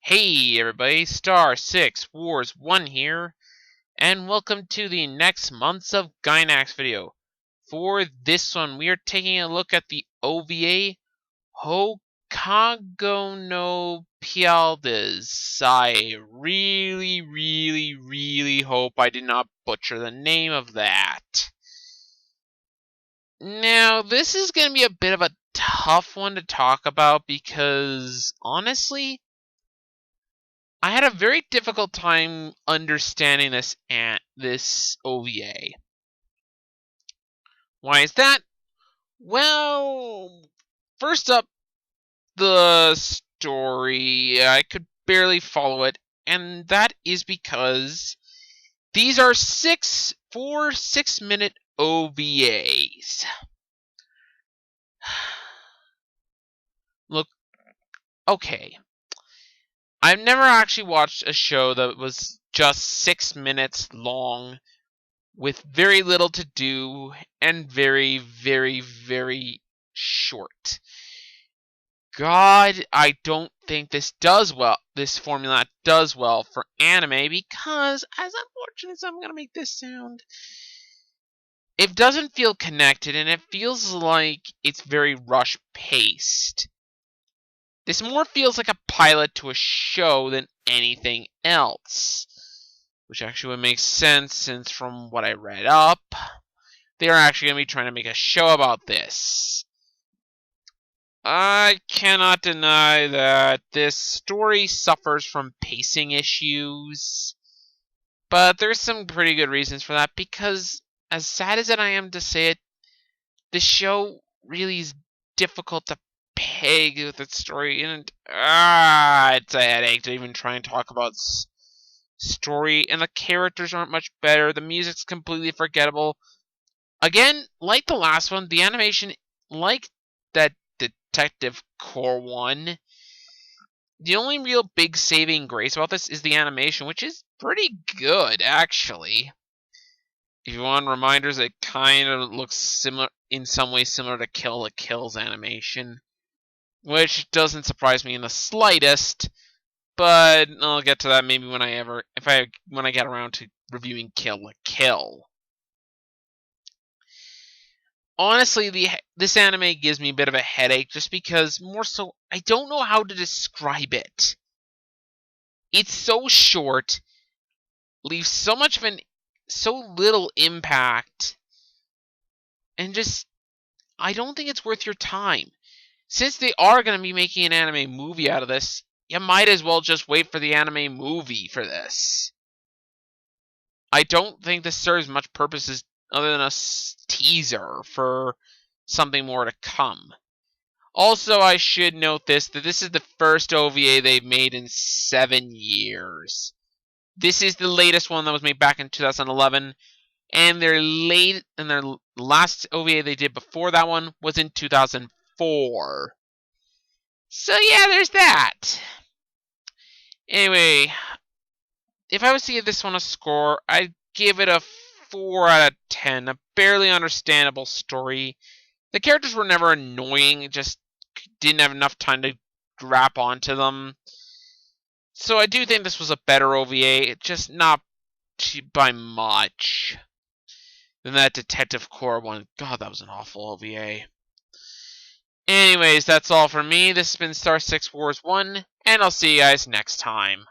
Hey everybody, Star 6 Wars 1 here, and welcome to the next Months of Gynax video. For this one, we are taking a look at the OVA, Houkago no Pleiades. I really hope I did not butcher the name of that. Now, this is going to be a bit of a tough one to talk about because, honestly, I had a very difficult time understanding this OVA. Why is that? Well, first up, the story. I could barely follow it, and that is because these are 4 6-minute OVAs. Look, okay. I've never actually watched a show that was just 6 minutes long with very little to do and very short. God, I don't think this formula does well for anime because, as unfortunate as I'm going to make this sound, it doesn't feel connected and it feels like it's very rush-paced. This more feels like a pilot to a show than anything else. Which actually would make sense, since from what I read up, they are actually going to be trying to make a show about this. I cannot deny that this story suffers from pacing issues. But there's some pretty good reasons for that, because, as sad as I am to say it, the show really is difficult to peg with its story, and it's a headache to even try and talk about story, and the characters aren't much better. The music's completely forgettable. Again, like the last one, the animation, like that Detective Core one, the only real big saving grace about this is the animation, which is pretty good, actually. If you want reminders, it kind of looks similar, in some ways similar to Kill la Kill's animation, which doesn't surprise me in the slightest. But I'll get to that maybe when I get around to reviewing Kill la Kill. Honestly, this anime gives me a bit of a headache just because, more so, I don't know how to describe it. It's so short, leaves so little impact, and just, I don't think it's worth your time. Since they are going to be making an anime movie out of this, you might as well just wait for the anime movie for this. I don't think this serves much purposes other than a teaser for something more to come. Also, I should note that this is the first OVA they've made in 7 years. This is the latest one that was made back in 2011, and their last OVA they did before that one was in 2004. So yeah, there's that. Anyway, if I was to give this one a score, I'd give it a 4 out of 10. A barely understandable story. The characters were never annoying, just didn't have enough time to grab onto them. So I do think this was a better OVA, just not by much than that Detective Core one. God, that was an awful OVA. Anyways, that's all for me. This has been Star 6 Wars 1, and I'll see you guys next time.